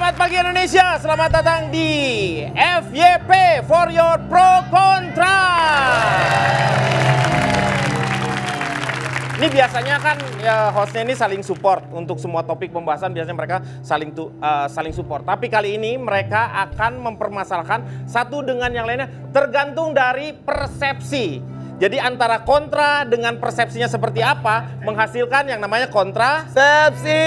Selamat pagi Indonesia, selamat datang di FYP for your pro kontra. Ini biasanya kan ya hostnya ini saling support untuk semua topik pembahasan, biasanya mereka saling support. Tapi kali ini mereka akan mempermasalahkan satu dengan yang lainnya tergantung dari persepsi. Jadi antara kontra dengan persepsinya seperti apa menghasilkan yang namanya kontrasepsi.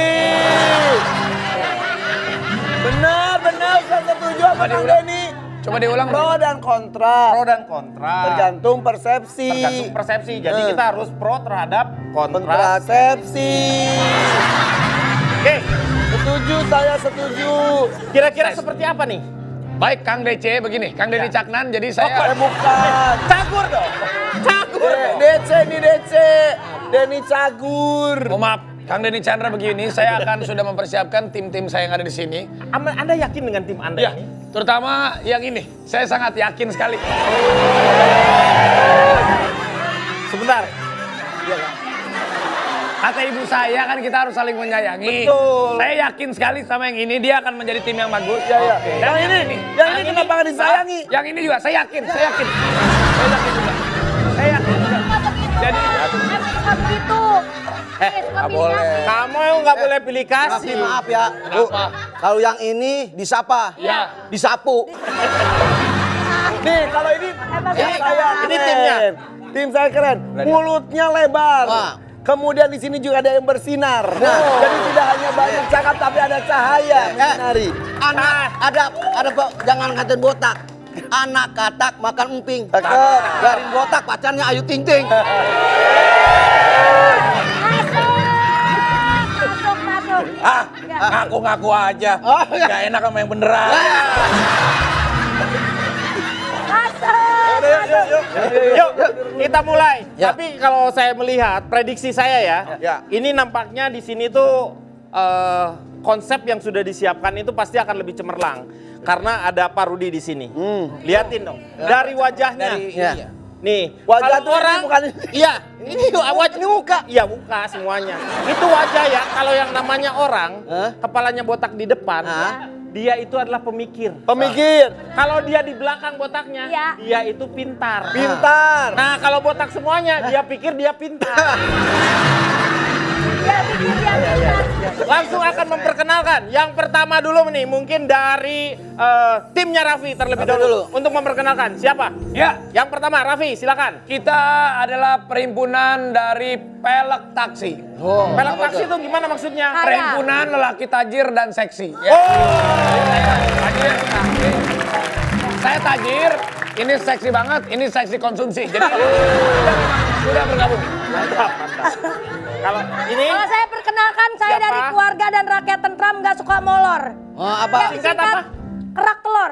Benar, saya setuju apa Kang Denny. Coba diulang. Pro dan kontra. Pro dan kontra. Tergantung persepsi. Tergantung persepsi. Jadi kita harus pro terhadap kontrasepsi. Oke. Setuju, saya setuju. Kira-kira seperti apa nih? Baik, Kang DC begini. Kang Denny Caknan, jadi saya... Bukan. Cagur dong. Cagur dong. DC ini DC. Denny Cagur. Oh, maaf, Kang Denny Chandra begini, saya akan sudah mempersiapkan tim-tim saya yang ada di sini. Anda yakin dengan tim Anda Ya, ini? terutama yang ini. Saya sangat yakin sekali. Sebentar. Kata ibu saya kan kita harus saling menyayangi. Betul. Saya yakin sekali sama yang ini, dia akan menjadi tim yang bagus. Ya. Dan Yang ini kenapa nggak disayangi? Yang ini juga, saya yakin. Saya yakin juga. Jadi, Bukan begitu. Nggak boleh. Kamu nggak boleh pilih kasih. Tapi maaf ya, Bu. Kalau yang ini disapa, Ya. disapu. Nih, kalau ini saya Ini keren. timnya. Tim saya keren. Mulutnya lebar. Kemudian di sini juga ada yang bersinar. Jadi tidak hanya banyak cakap tapi ada cahaya menyinari. Anak ada jangan ngatain botak. Anak katak makan emping. Cakep. Garin botak pacarnya Ayu Ting Ting. Masuk. ngaku-ngaku aja. Gak enak sama yang beneran. Yuk, kita mulai. Ya. Tapi kalau saya melihat prediksi saya ya, ini nampaknya di sini tuh konsep yang sudah disiapkan itu pasti akan lebih cemerlang karena ada Pak Rudi di sini. Liatin dong dari wajahnya. Nih, Wajah kalau tuh ini orang bukan iya, ini wajah ini muka. Iya, muka semuanya. Itu wajah ya. Kalau yang namanya orang, kepalanya botak di depan, dia itu adalah pemikir. Pemikir. Kalau dia di belakang botaknya, Iya. dia itu pintar. Pintar. Nah, kalau botak semuanya, dia pikir dia pintar. Langsung akan memperkenalkan. Yang pertama dulu nih, mungkin dari timnya Raffi terlebih dahulu. Untuk memperkenalkan, siapa? Ya, Yang pertama, Raffi, silakan. kita adalah perhimpunan dari pelek taksi. Pelek taksi itu gimana maksudnya? Kaya. Perhimpunan lelaki tajir dan seksi. Tajir, taksi. Saya tajir, ini seksi banget, ini seksi konsumsi. Jadi sudah bergabung. Mantap. Kalau ini Kalau saya perkenalkan, saya Siapa? dari keluarga dan rakyat tentram, nggak suka molor. Apa? Yang Singkat apa? Kerak telur.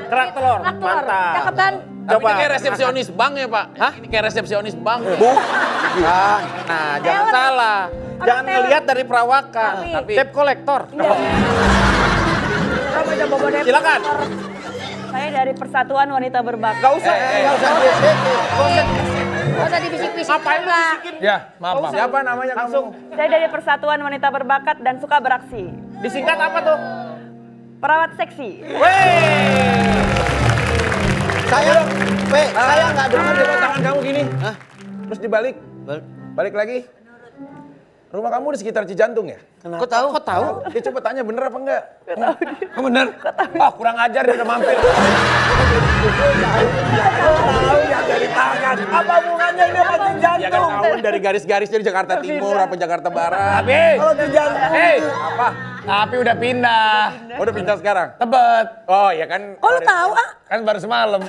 kerak telur. Kerak telur. Mantap. Cakep kan? Coba. Ini kayak resepsionis bank ya, Pak? Hah? Ini kayak resepsionis bank. Nah, jangan Talent. salah. Orang Jangan talent. ngelihat dari perawakan. Tapi- Debt collector. Silakan. Saya dari Persatuan Wanita Berbakat. Gak usah. Nggak usah dibisik-bisik. Ngapain lu juga. bisikin? Ya, maaf. Siapa namanya langsung? Saya dari Persatuan Wanita Berbakat dan suka beraksi. Disingkat apa tuh? Perawat seksi. Saya nggak dengar Coba tangan kamu gini. Terus dibalik. Balik lagi. Rumah kamu di sekitar Cijantung ya? Kok tahu? Ya coba tanya bener apa enggak? Bener? Ah, kurang ajar dia udah mampir. Tahu ya dari tangan. Apa hubungannya ini sama Ya kan jantung? tahu dari garis-garis dari Jakarta Timur apa Jakarta Barat. Tapi, Kalau di jantung. apa? Tapi udah pindah. Udah pindah sekarang? Tebet. Oh ya kan. Kok lu tahu ah? Kan baru semalam.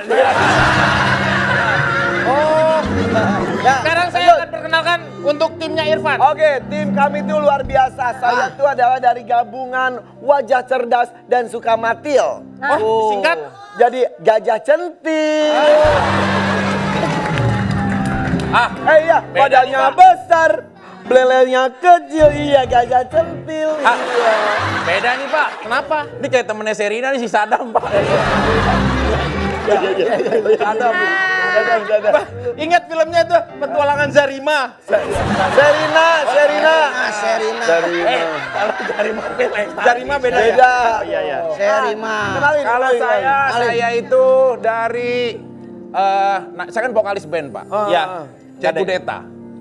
Sekarang saya akan perkenalkan untuk timnya Irfan. Oke, tim kami itu luar biasa. Saya itu adalah dari gabungan wajah cerdas dan suka matil. Singkat. Jadi gajah centil. Iya, badannya besar, belelenya kecil. Iya, gajah centil. Iya. Beda nih Pak. Kenapa? Ini kayak temennya Serina nih si Sadam Pak. Ingat filmnya tuh Petualangan Zarima. Serina. Zarima beda. Beda. Oh, iya. Serima. Kalau saya itu dari saya kan vokalis band, Pak. Iya. Jadi kudeta.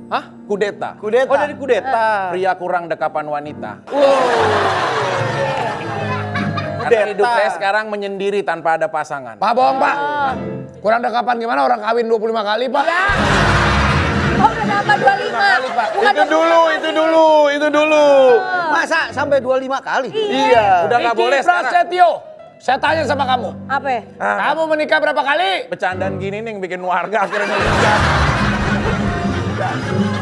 Hah? Kudeta. Kudeta. Oh, dari kudeta. Pria kurang dekapan wanita. Karena Kudeta. hidup saya sekarang menyendiri tanpa ada pasangan. Pak bohong Pak. Kurang dekapan gimana orang kawin 25 kali Pak? Oh, udah dapat 25. Bukan Itu dulu. Masa sampai 25 kali? Iya. Udah nggak Iki boleh sekarang. Prasetyo, saya tanya sama kamu. apa? Kamu menikah berapa kali? Bercandaan gini nih yang bikin warga akhirnya menikah.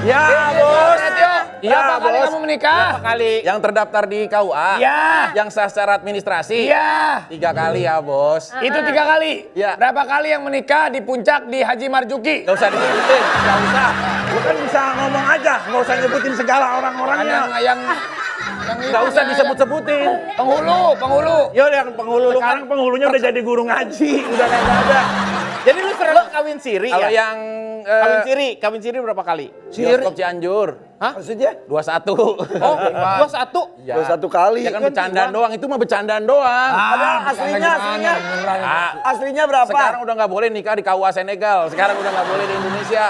Ya bos. Prasetyo, Iya, berapa kali bos. kamu menikah? Berapa kali? Yang terdaftar di KUA. Iya. Yang sah secara administrasi. Iya. 3 kali ya, Bos. Itu 3 kali. Iya. Berapa kali yang menikah di puncak di Haji Marzuki? Gak usah disebutin, gak usah. Lu kan bisa ngomong aja, nggak usah nyebutin segala orang-orangnya. Yang Gak usah disebut-sebutin. penghulu. Yo, yang penghulu lu kan. Sekarang penghulunya udah jadi guru ngaji, udah kagak ada. Jadi lu sering kawin siri Kalau ya? yang Kawin siri berapa kali? bioskop Cianjur, Maksudnya? 21. Oh, 21. Ya. 21 kali. Ya kan bercandaan doang, itu mah bercandaan doang. Ada aslinya. Ah, Aslinya berapa? sekarang udah nggak boleh nikah di KUA Senegal. Sekarang udah nggak boleh di Indonesia.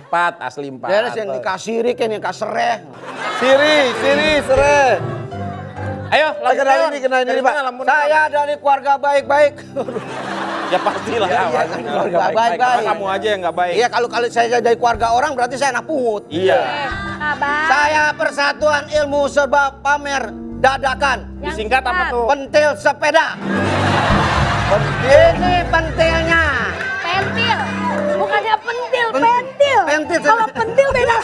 4, asli 4. Beres yang dikasirik, yang dikasreh. Siri, Sere. Ayo, Kenalin ini, Pak. Saya dari keluarga baik-baik. Ya pastilah. Ya, Ya, pasti. Baik-baik. kamu aja yang nggak baik. Iya, kalau saya dari keluarga orang berarti saya anak pungut. Iya. Abang. Saya Persatuan Ilmu Serba Pamer Dadakan. Disingkat apa tuh? Pentil sepeda. Ini pentilnya. Pentil. Bukannya pentil, pentil. Pentil. Kalau pentil beda.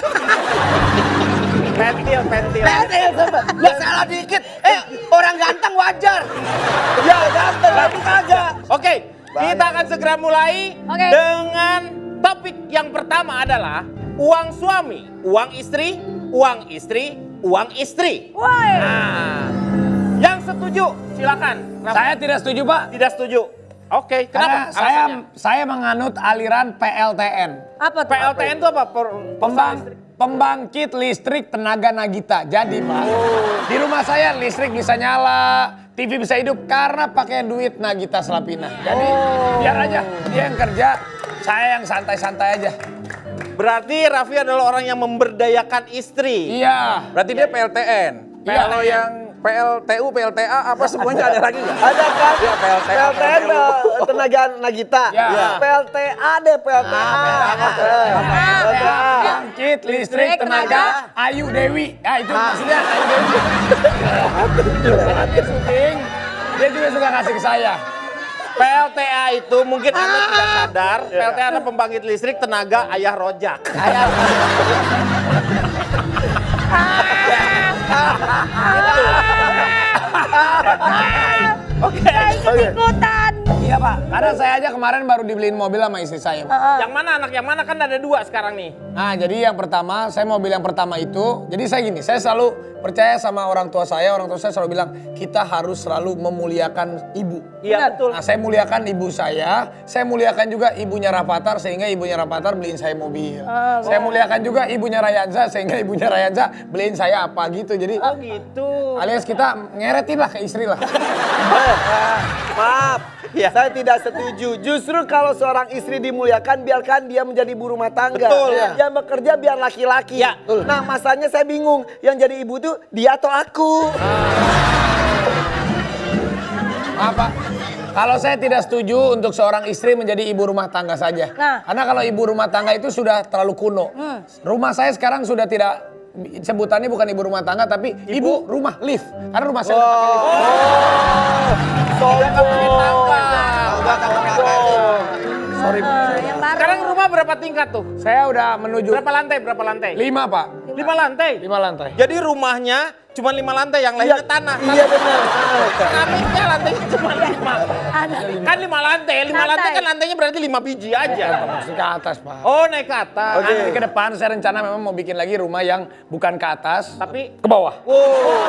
Pentil. Pentil sepeda. Ya salah dikit. Orang ganteng wajar. Ya, ganteng tapi kagak. Oke, kita akan segera mulai Oke. dengan topik yang pertama adalah uang suami, uang istri, uang istri, uang istri. Woi. Nah, yang setuju silakan. Saya tidak setuju Pak. Tidak setuju. Oke, Karena kenapa? Alasannya? saya menganut aliran PLTN. Apa tuh? PLTN itu apa? Pembangkit listrik tenaga Nagita. Jadi Pak, di rumah saya listrik bisa nyala, TV bisa hidup karena pakai duit Nagita Slavina. Jadi biar aja dia yang kerja, saya yang santai-santai aja. Berarti Raffi adalah orang yang memberdayakan istri. Iya. Berarti dia PLTN. Iya. Kalau yang PLTU, PLTA apa semuanya ada lagi nggak? Ada kan? Iya, PLTA, PLTN tenaga Nagita. Ya. PLTA deh, PLTA. Pembangkit listrik tenaga Ayu Dewi. Ya itu maksudnya Ayu Dewi. Dia syuting, dia juga suka kasih ke saya. PLTA itu mungkin Anda tidak sadar, PLTA adalah pembangkit listrik tenaga ayah rojak. Oke. Ikut-ikutan. Iya Pak, karena saya aja kemarin baru dibeliin mobil sama istri saya. Pak. Yang mana anak yang mana kan ada 2 sekarang nih. Nah jadi yang pertama, saya mobil yang pertama itu, jadi saya gini, saya selalu percaya sama orang tua saya selalu bilang, kita harus selalu memuliakan ibu. Iya betul. Nah saya muliakan ibu saya muliakan juga ibunya Rafathar sehingga ibunya Rafathar beliin saya mobil. Saya muliakan juga ibunya Rayanza sehingga ibunya Rayanza beliin saya apa gitu. Jadi Oh gitu. alias kita ngeretin lah ke istri lah. Maaf, Ya. saya tidak setuju. Justru kalau seorang istri dimuliakan, biarkan dia menjadi ibu rumah tangga. Betul. Yang bekerja biar laki-laki. Ya. Nah, masanya saya bingung. Yang jadi ibu tuh dia atau aku? Apa? Kalau saya tidak setuju untuk seorang istri menjadi ibu rumah tangga saja. Nah. Karena kalau ibu rumah tangga itu sudah terlalu kuno. Rumah saya sekarang sudah tidak, sebutannya bukan ibu rumah tangga tapi ibu rumah lift. Karena rumah saya udah pakai lift. Sorry. Yang baru. Sekarang rumah berapa tingkat tuh? Saya udah menuju Berapa lantai? Berapa lantai? 5 Pak. 5 lantai. 5 lantai. Jadi rumahnya cuma 5 lantai, yang lainnya tanah. Iya benar. Keramiknya lantainya cuma 5. Kan 5 lantai, 5 lantai kan lantainya berarti 5 biji aja. Masih ke atas Pak. Oh naik ke atas. Nanti ke depan saya rencana memang mau bikin lagi rumah yang bukan ke atas Tapi ke bawah. wow.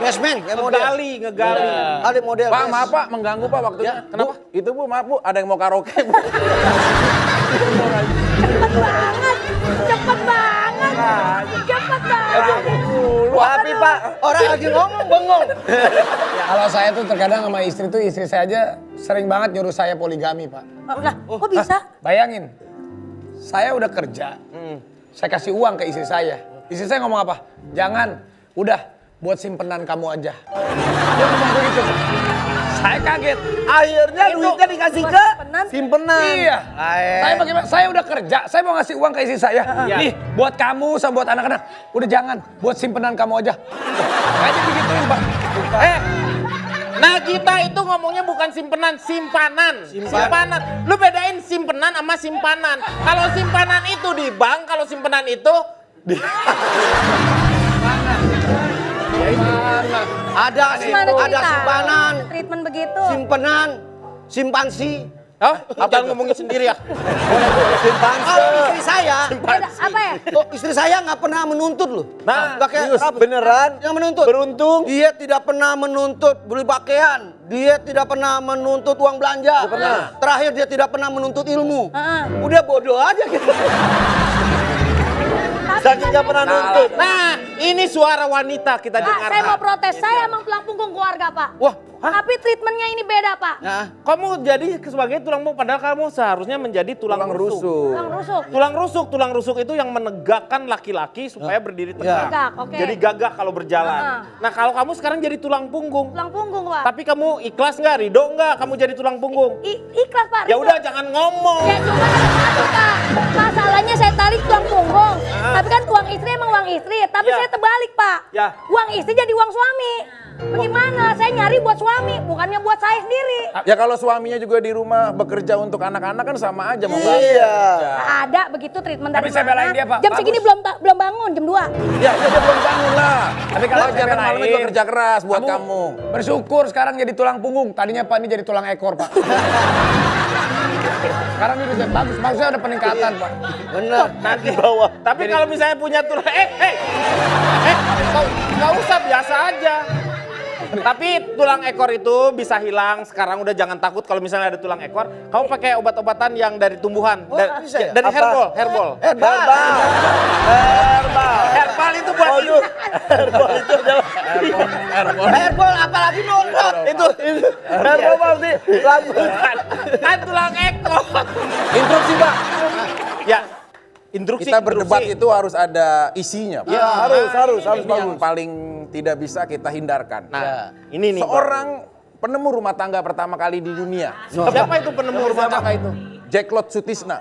Basement, kayak model. Ngegali. Ada model. Pak, bes. maaf Pak, mengganggu Pak waktunya. Kenapa? Itu Bu, maaf Bu, ada yang mau karaoke Bu. Cepet banget. Cepet banget. Cepet banget. Tapi Pak, Orang lagi ngomong bengong. Kalau saya tuh terkadang sama istri saya aja sering banget nyuruh saya poligami Pak. Lah, kok bisa? Bayangin, saya udah kerja, saya kasih uang ke istri saya. Istri saya ngomong apa? Jangan, udah buat simpenan kamu aja. Dia ngomong begitu. Saya kaget. akhirnya duitnya dikasih ke simpenan. Iya. Saya bagaimana? Saya udah kerja, saya mau ngasih uang ke istri saya. Nih, buat kamu sama buat anak-anak. Udah jangan, buat simpenan kamu aja. Kayaknya begituin Pak. Nah kita itu ngomongnya bukan simpenan, simpanan. Lu bedain simpenan sama simpanan. Kalau simpanan itu di bank, kalau simpenan itu di... Ada simpanan, Treatment begitu. simpenan, simpansi. Hah? Jangan ngomongin sendiri ya. Kalau istri saya, Beda, apa ya? istri saya nggak pernah menuntut loh. Nah, Pakai apa? Beneran? Yang menuntut. Beruntung. Dia tidak pernah menuntut beli pakaian. Dia tidak pernah menuntut uang belanja. Terakhir dia tidak pernah menuntut ilmu. Udah bodoh aja gitu. Saking gak pernah nuntut. Nah, ini suara wanita kita Pak, dengarkan. saya mau protes. Saya emang tulang punggung keluarga, Pak. Wah, Tapi treatmentnya ini beda, Pak. Nah, kamu jadi sebagai tulang punggung padahal kamu seharusnya menjadi tulang rusuk. Tulang rusuk. Tulang rusuk itu yang menegakkan laki-laki supaya berdiri tegak. Tegak, oke. Jadi gagah kalau berjalan. Nah, kalau kamu sekarang jadi tulang punggung. Tulang punggung, Pak. Tapi kamu ikhlas nggak, ridho nggak kamu jadi tulang punggung? Ikhlas, Pak. Ya Ridho. udah jangan ngomong. Ya cuma satu, Pak. Masalahnya saya tarik tulang punggung. Tapi kan uang istri emang uang istri. Tapi Ya. saya terbalik, Pak. Ya. Uang istri jadi uang suami. Bagaimana? Saya nyari buat suami, bukannya buat saya sendiri. Ya kalau suaminya juga di rumah bekerja untuk anak-anak kan sama aja mau Iya. Nggak ada begitu treatment Tapi dari saya mana. belain dia, Pak. Jam Bagus. segini belum bangun, jam 2. Ya, dia belum bangun lah. Tapi kalau saya jangan belain, malamnya juga kerja keras buat kamu. Bersyukur sekarang jadi tulang punggung. Tadinya Pak ini jadi tulang ekor, Pak. Sekarang ini udah bagus, maksudnya ada peningkatan, Pak. bener. Nanti bawah. Tapi kalau misalnya punya tulang, nggak usah biasa aja. Tapi tulang ekor itu bisa hilang. Sekarang udah jangan takut kalau misalnya ada tulang ekor. Kamu pakai obat-obatan yang dari tumbuhan, dari Apa? herbal. Herbal Herbal itu buat itu. Herbal itu adalah Herbal apalagi nonton. itu herbal berarti rambut. kan tulang ekor. Instruksi Pak. Ya, instruksi. Kita berdebat itu harus ada isinya. Pak. Ya, harus Ini yang bagus. paling tidak bisa kita hindarkan. Nah, ini nih. Seorang penemu rumah tangga pertama kali di dunia. Siapa itu penemu rumah tangga itu? Jack Lot Sutisna.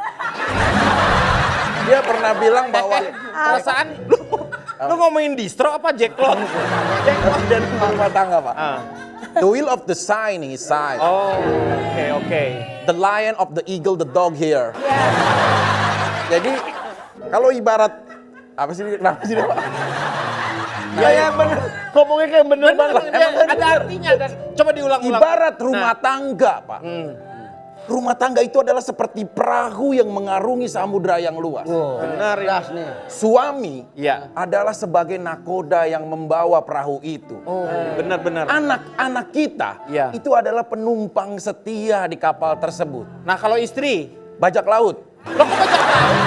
Dia pernah bilang bahwa Perasaan lu ngomongin distro apa Jack Lot? Jack Lot dan rumah tangga, Pak. Ah. The wheel of the sign in his side. Oh, oke. The lion of the eagle, the dog here. Jadi kalau ibarat apa sih kenapa sih Pak? Kayak bener. Ngomongnya kayak bener banget. Ada artinya kan. Coba diulang-ulang. Ibarat rumah tangga, Pak. Rumah tangga itu adalah seperti perahu yang mengarungi samudra yang luas. Benar ya. Suami Iya. adalah sebagai nakoda yang membawa perahu itu. Benar-benar. Anak-anak kita Iya. itu adalah penumpang setia di kapal tersebut. Nah, kalau istri, Bajak laut. lo kok bajak laut?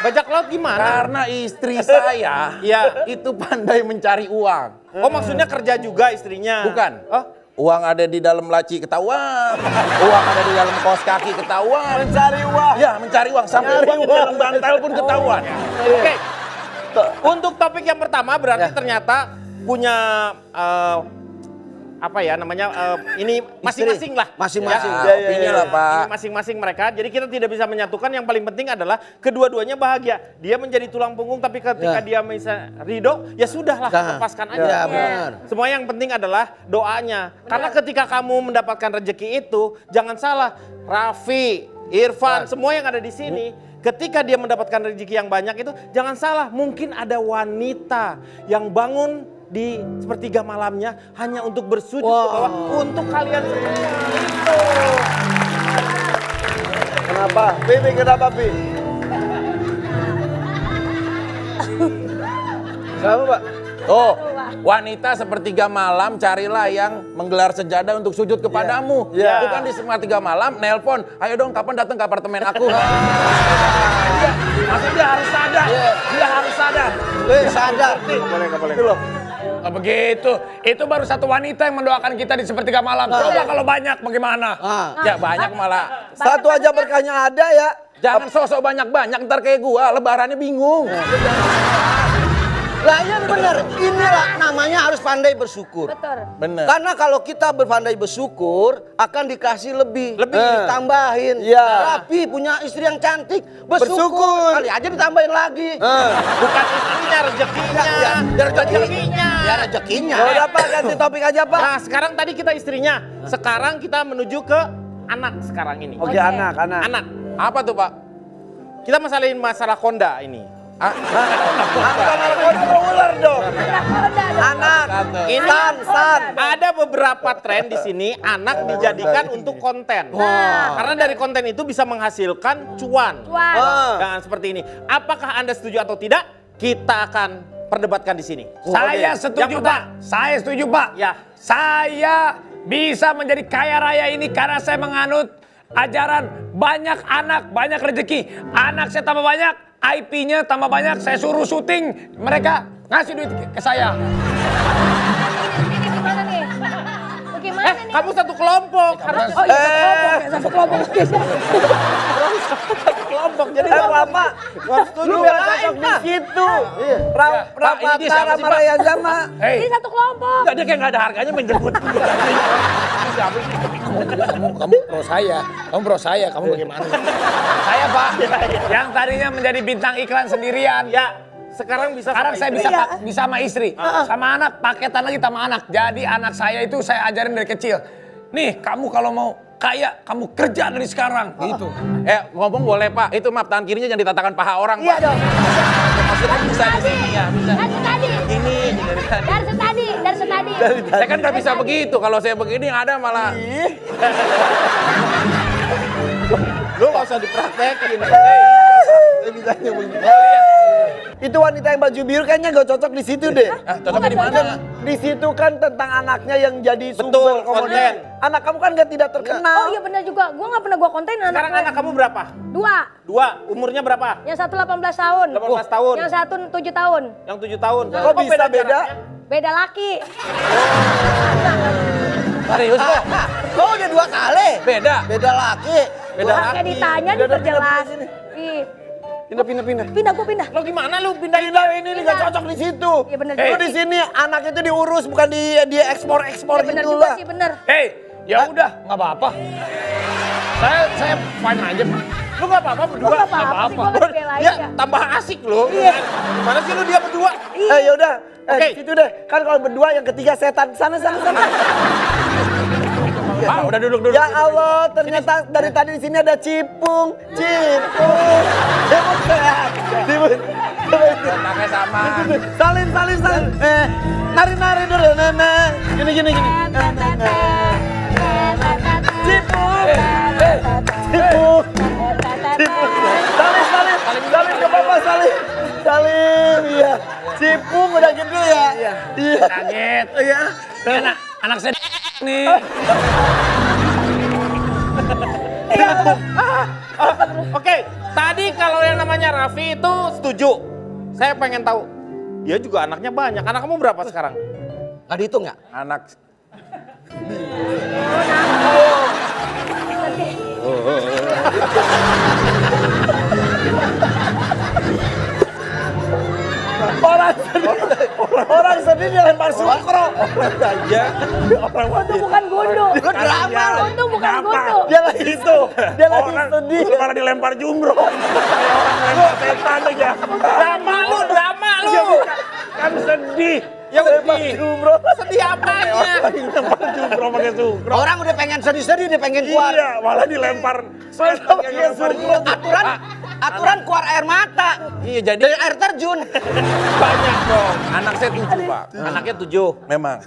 Bajak laut gimana? Karena istri saya Iya. itu pandai mencari uang. Oh, maksudnya kerja juga istrinya? Bukan. Oh, Uang ada di dalam laci ketahuan. Uang ada di dalam kaos kaki ketahuan. Mencari uang. Ya, mencari uang. Sampai uang di dalam bantal pun ketahuan. oke. Untuk topik yang pertama berarti ternyata punya apa ya namanya ini masing-masing lah. Masing-masing. Ya, opini lah, Pak. Ini masing-masing mereka. Jadi kita tidak bisa menyatukan. Yang paling penting adalah kedua-duanya bahagia. Dia menjadi tulang punggung, tapi ketika dia bisa ridho, ya sudahlah, lepaskan aja. Ya, benar. Semua yang penting adalah doanya. Karena ketika kamu mendapatkan rezeki itu, jangan salah, Raffi, Irfan, semua yang ada di sini, ketika dia mendapatkan rezeki yang banyak itu, jangan salah, mungkin ada wanita yang bangun di sepertiga malamnya hanya untuk bersujud ke bawah untuk kalian semua. Itu. Kenapa? Pipi kenapa Pi? Kenapa Pak? Oh, Wanita sepertiga malam carilah yang menggelar sejadah untuk sujud kepadamu. Bukan di sepertiga malam nelpon, ayo dong kapan datang ke apartemen aku. Maksudnya dia harus sadar. Dia harus sadar. Sadar. Nggak boleh. Oh, begitu. Itu baru satu wanita yang mendoakan kita di sepertiga malam. Coba kalau banyak bagaimana? Ya banyak malah. Satu aja berkahnya ada ya. Jangan sosok banyak-banyak, ntar kayak gua lebarannya bingung. Lah yang benar, inilah namanya harus pandai bersyukur. Betul. Bener. Karena kalau kita berpandai bersyukur akan dikasih lebih, ditambahin. Iya. Tapi punya istri yang cantik, bersyukur. Kali aja ditambahin lagi. Bukan istrinya, rezekinya. Rezekinya. Ya rezekinya. Ya udah Pak, ganti topik aja Pak. Nah, sekarang tadi kita istrinya. Sekarang kita menuju ke anak sekarang ini. Oke, anak. Anak. Apa tuh Pak? Kita masalah Honda ini. Ular dong. Anak. Ini San. ada beberapa tren di sini anak dijadikan untuk konten. Karena dari konten itu bisa menghasilkan cuan. Jangan seperti ini. Apakah Anda setuju atau tidak? Kita akan perdebatkan di sini. Saya setuju, Yang Pak. Saya setuju, Pak. Ya. Saya bisa menjadi kaya raya ini karena saya menganut ajaran banyak anak, banyak rezeki. Anak saya tambah banyak, IP-nya tambah banyak, saya suruh syuting, mereka ngasih duit ke saya. Ini gimana nih? Bagaimana nih? Kamu satu kelompok. Harusnya Oh iya, satu kelompok. satu kelompok. Jadi Bapak, lu gak cocok di situ. Rapata sama Raya Zama. Ini satu kelompok. Enggak, dia kayak nggak ada harganya menjemput. Kamu pro saya, kamu bagaimana? Saya Pak, yang tadinya menjadi bintang iklan sendirian. ya, sekarang bisa. Sekarang saya istri. bisa sama istri, sama anak, paketan lagi sama anak. Jadi anak saya itu saya ajarin dari kecil. Nih, kamu kalau mau kaya, kamu kerja dari sekarang. Gitu. Ngomong boleh Pak, itu maaf tangan kirinya jangan ditatakan paha orang Pak. Iya dong. Maksudnya bisa di sini ya, bisa. Dari tadi. Ini dari tadi. Dari tadi. Saya kan nggak bisa begitu, kalau saya begini yang ada malah. Lu gak usah dipraktekin. Itu wanita yang baju biru kayaknya gak cocok di situ deh. Cocoknya di mana? Di situ kan tentang anaknya yang jadi Betul, sumber konten. komoditas. Anak kamu kan tidak terkenal. Oh iya benar juga. Gua nggak pernah gua konten anak. Sekarang gue. anak kamu berapa? Dua. Umurnya berapa? Yang satu 18 tahun. 18 tahun. Yang satu 7 tahun. Yang 7 tahun. Kok bisa beda? jaraknya? Beda laki. Serius kok? Kok udah 2 kali? Beda. Beda laki. Beda Kayak laki. ditanya diperjelas. Ih, Pindah. gua pindah. Lo gimana lu pindahin? Ini gak cocok di situ. Iya bener Lu juga. di sini anak itu diurus bukan di ekspor Iya bener gitu juga lah. sih bener. Hei, ya udah, nggak apa-apa. Saya fine aja Pak. Lu gak apa-apa berdua? Gua nggak apa-apa sih, gua nggak belain Ya, ya. tambah asik lu. Gimana sih lu dia berdua? Yaudah. Oke. Di situ deh. Kan kalau berdua yang ketiga setan. Sana. Pak, udah duduk. Ya Allah, ternyata dari tadi di sini ada Cipung. Cipung sehat. Pakai sama. Salin. Nari dulu, nenek. Gini. Cipung. Salin ke papa, salin. Iya. Cipung udah gitu ya. Iya. Kaget. Iya. Anak saya nih. Oke, tadi kalau yang namanya Raffi itu setuju. Saya pengen tahu. Dia juga anaknya banyak. Anak kamu berapa sekarang? Nggak dihitung ya? Anak. Orang sedih dia lempar sukro. Untung bukan gundu. Lu drama lu. Untung bukan gundu. Dia lagi sedih. Lu malah dilempar jumroh. Kayak orang lempar setan aja. Drama lu. Kan sedih. Ya sedih. Sedih apanya? Lempar jumroh pakai sukro. Orang udah pengen sedih-sedih, dia pengen keluar. Iya, malah dilempar setan yang lempar jumroh. Aturan keluar air mata. Iya jadi Dari air terjun. Banyak dong. anak saya 7 Pak. Anaknya 7. Memang.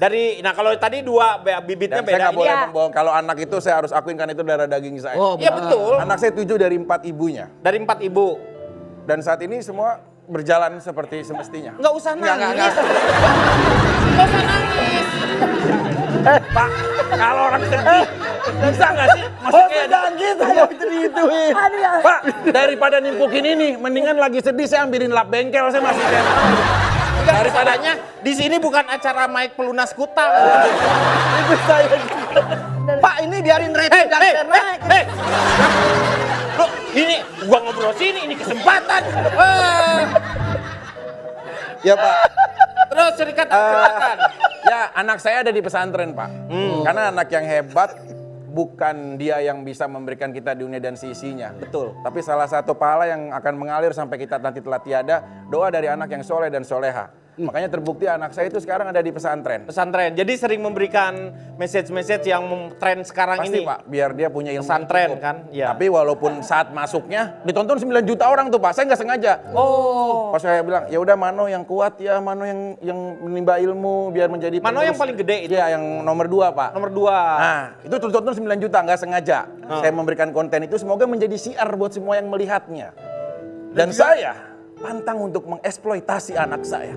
Nah kalau tadi 2 bibitnya Dan saya beda. nggak boleh Iya. membohong. Kalau anak itu saya harus akuin kan itu darah daging saya. Iya betul. Anak saya 7 dari 4 ibunya. Dari 4 ibu. Dan saat ini semua berjalan seperti semestinya. Nggak usah nangis. Nggak. Nggak usah nangis. Pak, kalau orang sedih bisa nggak sih? Oh, Maksudnya jangan gitu, mau digituin. Pak, daripada nimpukin ini, mendingan lagi sedih saya ambilin lap bengkel, saya masih kayak Daripadanya di sini bukan acara Mike pelunas kutang. Itu saya. Pak, ini biarin rating dan share naik. Loh, ini gua ngobrol sini, ini kesempatan. Ya Pak. Terus ceritakan. Ya, anak saya ada di pesantren, Pak. Karena anak yang hebat bukan dia yang bisa memberikan kita dunia dan sisinya. Betul. Tapi salah satu pahala yang akan mengalir sampai kita nanti telah tiada, doa dari anak yang soleh dan soleha. Makanya terbukti anak saya itu sekarang ada di pesantren. Pesantren. Jadi sering memberikan message-message yang tren sekarang Pasti ini. Pak, biar dia punya ilmu Pesantren yang cukup. kan? Ya. Tapi walaupun saat masuknya ditonton 9 juta orang tuh Pak, saya nggak sengaja. Oh. Pas saya bilang, ya udah Mano yang kuat ya, Mano yang menimba ilmu biar menjadi Mano yang penerus." paling gede itu? Iya, yang nomor 2 Pak. Nomor 2. Nah, itu ditonton 9 juta, nggak sengaja. Saya memberikan konten itu semoga menjadi siar buat semua yang melihatnya. Dan saya pantang untuk mengeksploitasi anak saya.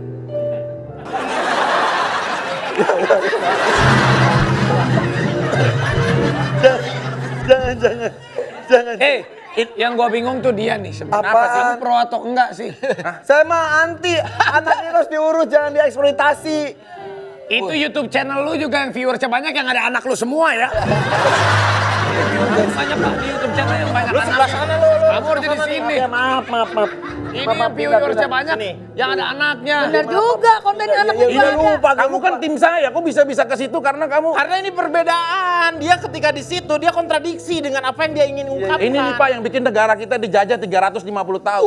Jangan. Yang gua bingung tuh dia nih sebenarnya. Apaan? Kamu pro atau enggak sih? Saya mah anti, anak ini harus diurus, jangan dieksploitasi. Itu YouTube channel lu juga yang viewersnya banyak yang ada anak lu semua ya. Banyak Pak di YouTube channel yang banyak Lu sebelah sana lu. Kamu harus di sini. Ya, maaf. Ini yang viewersnya banyak yang ada anaknya. Bener juga konten anaknya juga ada. lupa. Kamu kan tim saya, kok bisa ke situ karena kamu. Karena ini perbedaan. Dia ketika di situ dia kontradiksi dengan apa yang dia ingin ungkapkan. Ini nih Pak yang bikin negara kita dijajah 350 tahun.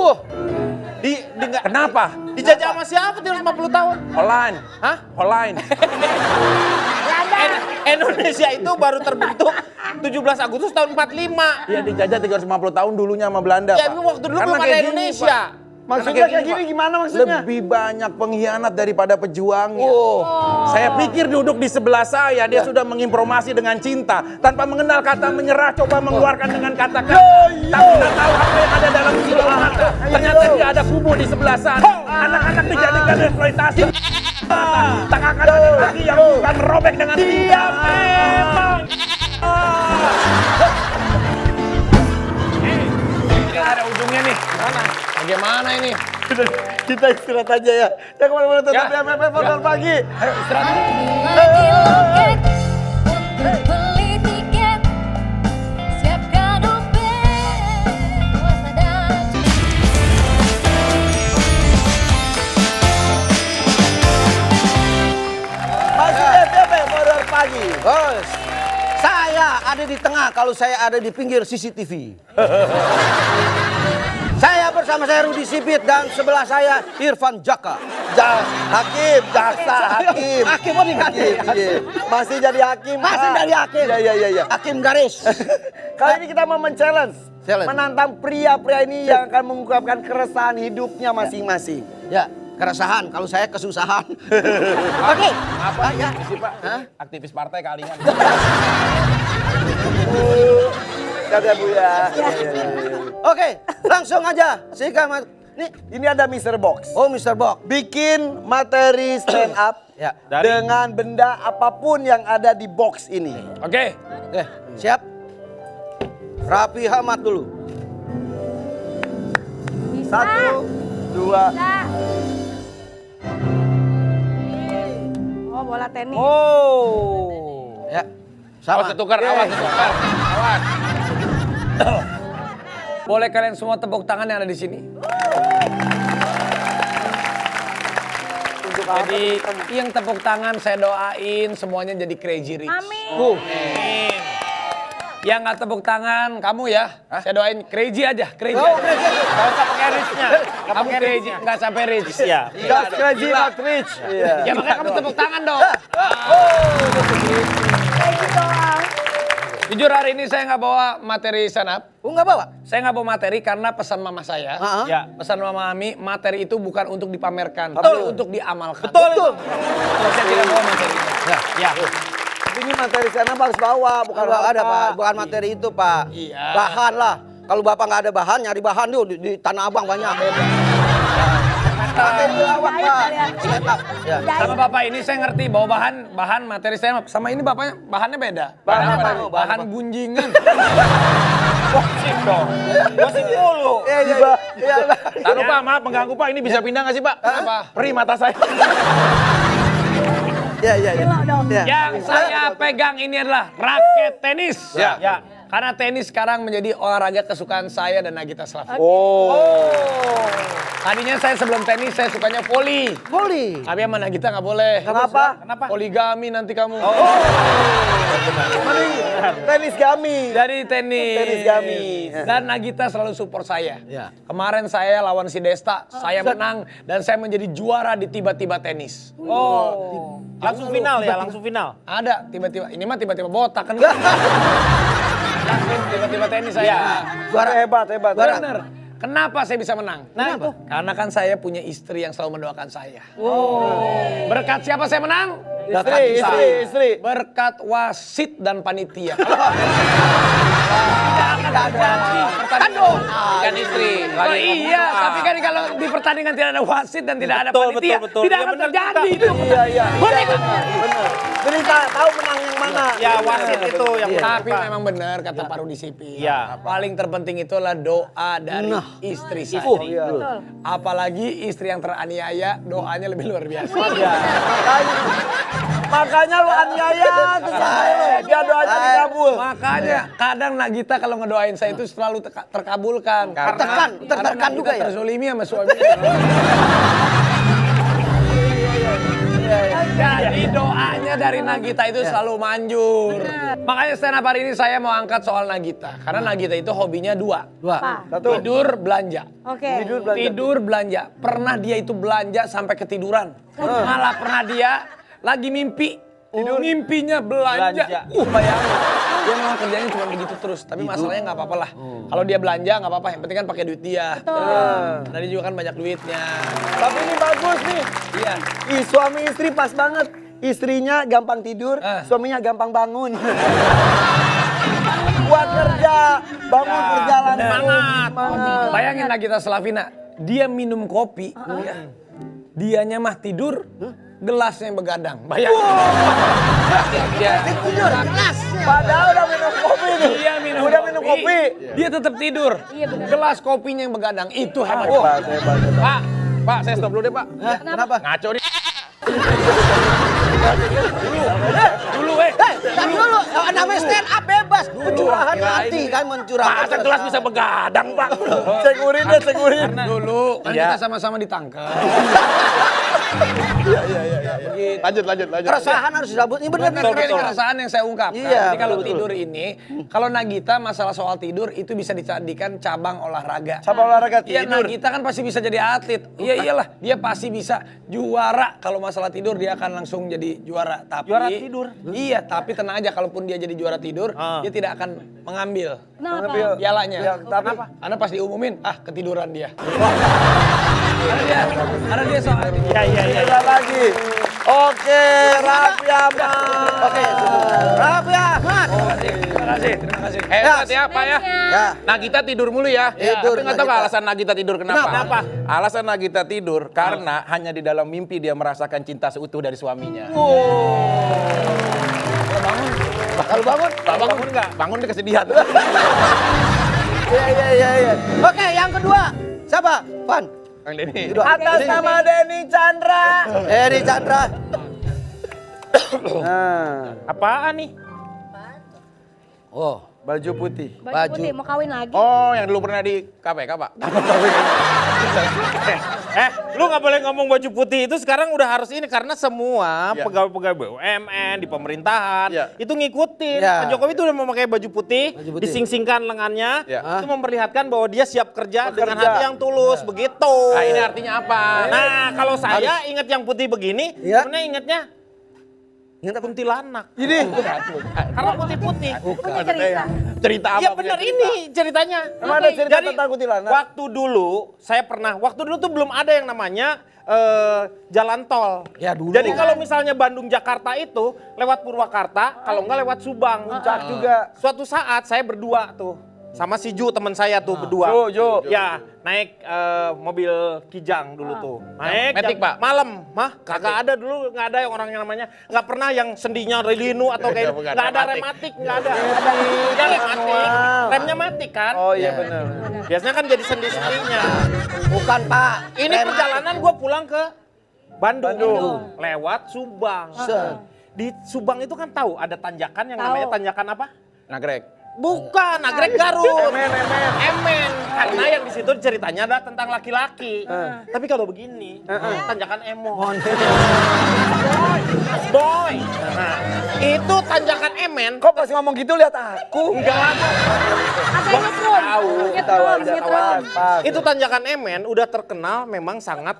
Kenapa? Dijajah sama siapa 350 tahun? Online. Hah? Online. Indonesia itu baru terbentuk 17 Agustus tahun 45. Iya dijajah 350 tahun dulunya sama Belanda, Ya Pak. itu waktu dulu Karena belum ada kayak gini, Indonesia. Pak. Maksudnya kayak gini Pak. gimana maksudnya? Lebih banyak pengkhianat daripada pejuangnya. Saya pikir duduk di sebelah saya, dia sudah menginformasi dengan cinta. Tanpa mengenal kata menyerah, coba mengeluarkan dengan kata-kata. Tapi tidak tahu apa yang ada dalam silau mata. Ternyata dia ada kubu di sebelah sana. Anak-anak dijadikan eksploitasi. Tak akan ada lagi yang bukan merobek dengan dia memang. Ini ada ujungnya nih. Mana? Bagaimana ini? Kita istirahat aja ya. Ya kemana-mana tetap Ya. di MFP Motor Pagi. Ayo istirahat. Lagi loket, beli tiket, siapkan dompet, waspada. Masih FYP Motor Pagi. Bos, saya ada di tengah kalau saya ada di pinggir CCTV. Saya bersama saya Rudi Sipit dan sebelah saya Irfan Jaka. Hakim, jaksa, hakim. Hakim mau diganti. Iya. Masih jadi hakim. Masih Pak. dari hakim. Iya. Hakim garis. Kali ini kita mau men-challenge. Challenge. Menantang pria-pria ini yang akan mengungkapkan keresahan hidupnya masing-masing. Ya, keresahan. Kalau saya kesusahan. Oke. Apa ya? Sih Pak? Aktivis partai kalingan. Dadah Bu ya. Oke, langsung aja. Sikat. Nih, Ini ada Mr. Box. oh Mr. Box. Bikin materi stand up Ya. dengan benda apapun yang ada di box ini. Oke. Oke, siap. Rapi Hamad dulu. Bisa. 1, 2. Bisa. Oh, bola tenis. Oh. Ya. Awas Sama. ketukar, awas ketukar. Awas. Boleh kalian semua tepuk tangan yang ada di sini. Jadi yang tepuk tangan saya doain semuanya jadi crazy rich. Amin. Yang nggak tepuk tangan kamu ya, saya doain crazy aja, crazy. Oh, aja. Nggak usah pakai richnya. Kamu crazy, nggak sampai rich. Iya. Just crazy not rich. Iya. Ya makanya kamu tepuk tangan dong. Jujur hari ini saya nggak bawa materi stand up. Nggak bawa? Saya nggak bawa materi karena pesan mama saya. Ah, ah. Ya. Pesan mama Ami, materi itu bukan untuk dipamerkan, Betul. tapi untuk diamalkan. Betul. Saya tidak bawa materinya. Ya. Tapi ini materi sana harus bawa, bukan Kalau ada apa. Pak, bukan materi itu Pak. Iya. Bahan lah. Kalau Bapak nggak ada bahan, nyari bahan tuh di Tanah Abang banyak. Materi lawak, Pak. Stand up. Ya. Sama Bapak ini saya ngerti bahwa bahan materi stand up. Sama ini Bapaknya bahannya beda. Bahan apa? Bahan gunjingan. Gosip dong. Gosip mulu. Iya. Taruh Pak, maaf mengganggu Pak, ini bisa pindah nggak sih Pak? Apa? Perih mata saya. Iya. Yang saya pegang ini adalah raket tenis. Ya. Karena tenis sekarang menjadi olahraga kesukaan saya dan Nagita Slavina. Tadinya saya sebelum tenis saya sukanya voli. Voli. Tapi sama Nagita nggak boleh. Kenapa? Poligami nanti kamu. Tenis gami. Dari tenis. Tenis gami. Dan Nagita selalu support saya. Ya. Kemarin saya lawan si Desta, saya menang dan saya menjadi juara di tiba-tiba tenis. Langsung final ya, langsung final. Ada tiba-tiba, ini mah tiba-tiba botak kan. Langsung tiba-tiba tenis saya. Juara hebat. Bener. Kenapa saya bisa menang? Kenapa? Karena kan saya punya istri yang selalu mendoakan saya. Berkat siapa saya menang? Istri. Berkat wasit dan panitia. Kan istri. Oh iya, tapi kan kalau di pertandingan tidak ada wasit dan tidak ada panitia, betul. tidak Ya, akan bener terjadi. juga. Iya. Bener. Jadi tahu menang yang mana. Ya wasit itu yang Tapi memang benar kata Pak Rudi Sipi. Iya. Paling terpenting itu adalah doa dari istri saya. Apalagi istri yang teraniaya, doanya lebih luar biasa. Makanya lu aniaya terus dia doanya dikabul. Makanya kadang Nagita kalau ngedoain saya itu selalu terkabulkan. Tertekan juga ya. Terzolimi sama suaminya. Jadi doanya dari Nagita itu selalu manjur. Makanya stand up hari ini saya mau angkat soal Nagita. Karena Nagita itu hobinya dua. Tidur, belanja. Oke. Tidur, belanja. Pernah dia itu belanja sampai ketiduran. Malah pernah dia lagi mimpi. Mimpinya belanja. Bayangin. Dia memang kerjanya cuma begitu terus. Tapi masalahnya nggak apa-apa lah. Kalau dia belanja nggak apa-apa. Yang penting kan pakai duit dia. Karena dia juga kan banyak duitnya. Tapi ini bagus nih. Iya. Suami istri pas banget. Istrinya gampang tidur, suaminya gampang bangun. Buat kerja, bangun berjalan. Semangat. Bayangin Nagita Slavina. Dia minum kopi. Dianya mah tidur. Gelasnya yang begadang. Bayangin. Tidur gelasnya. Padahal udah minum kopi nih. Dia minum kopi. Dia tetap tidur. Iya, benar. Gelas kopinya yang begadang. Itu hebat. Pak, saya stop dulu deh Pak. Kenapa? Ngaco nih. Dulu Dulu, namanya stand up bebas. Pencurahan hati kan mencurahkan. Masa gelas bisa begadang Pak? Cek urin deh, cek urin. Dulu kan kita sama-sama ditangkap. Lanjut. Keresahan harus disambut. Ini benar nih. Ini keresahan yang saya ungkapkan. Iya, Jadi kalau tidur ini, kalau Nagita masalah soal tidur itu bisa dijadikan cabang olahraga. Cabang olahraga Iya, tidur. Nagita kan pasti bisa jadi atlet. Iya iyalah, dia pasti bisa juara. Kalau masalah tidur dia akan langsung jadi juara. Tapi Juara tidur? Iya, tapi tenang aja kalaupun dia jadi juara tidur, dia tidak akan mengambil Kenapa? pialanya. Ya, tapi Karena pas diumumin, ketiduran dia. Karena dia soal Iya lagi. Oke, Raffi Ahmad. Oke, Raffi Ahmad. Terima kasih. Hebat ya Pak ya. Ya. Nagita tidur mulu ya. Tidur, Tapi nggak tahu Nagita. alasan Nagita tidur kenapa? Kenapa? Alasan Nagita tidur karena hanya di dalam mimpi dia merasakan cinta seutuh dari suaminya. Kalau bangun. Bangun nggak? Bangun dia kesedihan. Iya. Oke, yang kedua. Siapa? Van. Kang Denny. atas nama Denny Chandra. Denny Chandra. Apaan nih? Oh, Baju putih. Baju putih mau kawin lagi. Oh, yang dulu pernah di KPK Pak. Lu nggak boleh ngomong baju putih itu sekarang udah harus ini karena semua Ya. pegawai-pegawai BUMN di pemerintahan Ya. itu ngikutin. Ya. Pak Jokowi itu udah memakai baju putih, Baju putih. dising-singkan lengannya, Ya. itu memperlihatkan bahwa dia siap kerja dengan hati yang tulus, begitu. Nah, ini artinya apa? Nah, kalau saya ingat yang putih begini, Ya. sebenarnya ingatnya kuntilanak. Ini Karena putih-putih. Punya cerita. Cerita apa? Iya punya benar cerita? ini ceritanya. emang ada cerita Jadi, tentang kuntilanak? waktu dulu tuh belum ada yang namanya jalan tol. Ya, dulu. Jadi kalau misalnya Bandung Jakarta itu lewat Purwakarta, kalau nggak lewat Subang. Puncak juga. Suatu saat saya berdua tuh sama si Ju teman saya tuh berdua. Ju. Ya, naik mobil Kijang dulu tuh. Naik Matic, jam Pak? malam. Kagak ada dulu, nggak ada yang orang yang namanya, nggak pernah yang sendinya relinu atau kayak Bukan, nggak ada rematik. rematik, nggak ada. Ya rematik, remnya mati kan. Oh iya benar. Biasanya kan jadi sendi-sendinya. Bukan Pak. Ini perjalanan gue pulang ke Bandung. Lewat Subang. Di Subang itu kan tahu ada tanjakan yang namanya tanjakan apa? Nagrek. Bukan, Nagrek Garut. Emen. Karena yang di situ ceritanya adalah tentang laki-laki. Tapi kalau begini, tanjakan Emon. Boy. Nah, itu tanjakan Emen. Kok pas ngomong gitu lihat aku? Enggak. Agak nyetrum. Nyetrum. Itu tanjakan Emen udah terkenal memang sangat,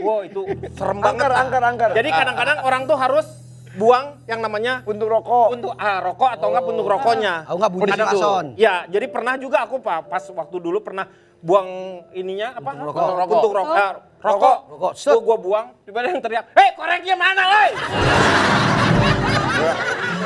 wow itu serem banget. Angker. Jadi kadang-kadang orang tuh harus buang yang namanya Untuk rokok. untuk rokok atau enggak puntung rokoknya. Oh, enggak bunyi Ada klason. Ya, jadi pernah juga aku pas waktu dulu pernah buang ininya apa? Puntung rokok. Rokok. Set. Gua buang, tiba-tiba yang teriak, "Hei, koreknya mana, woi?"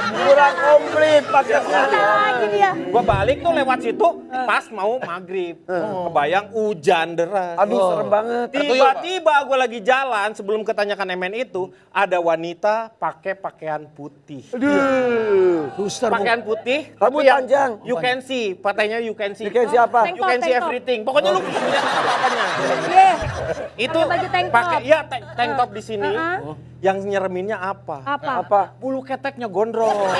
Kurang komplit paketnya. Lagi dia. Gua balik tuh lewat situ pas mau maghrib. Kebayang hujan deras. Aduh serem banget. Tiba-tiba gue lagi jalan sebelum ke tanjakan Emen itu ada wanita pakai pakaian putih. Aduh. Pakaian putih, Rambut tapi yang panjang. You can see, patenya you can see. You can see apa? You can see everything. Pokoknya lu bisa lihat apa-apanya. Iya. Itu Pakai baju tank top. pakai ya tank top di sini. Yang nyereminnya apa? Apa? Bulu keteknya gondrong.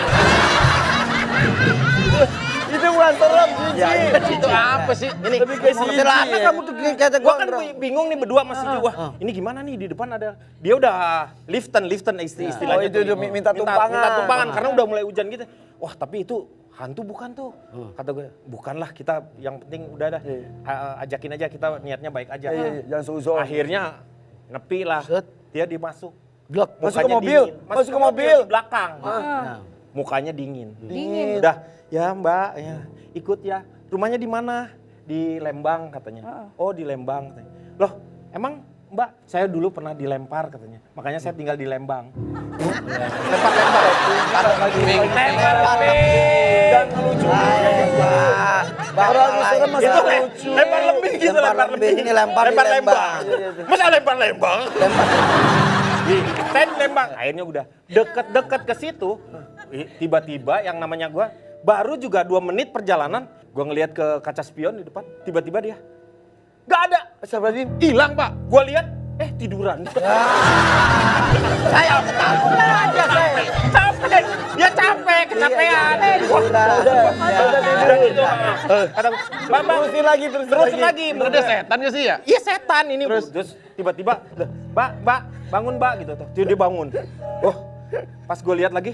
Itu bukan serem, Cici. Itu apa sih? Ini Celana kamu tuh kayak gua kan bingung nih berdua masih juga. Ini gimana nih di depan ada dia udah liften istilahnya. Oh, itu tuh. udah minta tumpangan. Minta tumpangan karena udah mulai hujan gitu. Wah, tapi itu hantu bukan tuh. Kata gue, bukanlah kita yang penting udah dah. Ajakin aja kita niatnya baik aja. Jangan suzon. Akhirnya nepi lah. Dia dimasuk. Masuk ke Mukanya mobil. dingin. Masuk ke mobil. Di belakang. Mukanya dingin. Dingin. Udah, ya Mbak, ya ikut ya. Rumahnya di mana? Di Lembang katanya. Oh di Lembang katanya. Loh, emang Mbak, saya dulu pernah dilempar katanya. Makanya saya tinggal di Lembang. Dan lucu. Orang serem masih Itu lucu. lempar lembing gitu, Lempar lembing, ini lempar di Lembang. Masa lempar Lembang? Saya di Lembang. Akhirnya udah deket-deket ke situ. Tiba-tiba yang namanya gua baru juga 2 menit perjalanan, gua ngelihat ke kaca spion di depan, tiba-tiba dia nggak ada. Astagfirullahaladzim. Hilang, Pak. Gua lihat, tiduran. Saya takut aja saya. Capek, dia capek, kecapean. Kata Bang, Terusin lagi. terusin lagi. Ada setan gak sih ya? Iya setan ini. Terus tiba-tiba, Mbak, bangun Mbak gitu tuh. Dia bangun. Pas gue lihat lagi,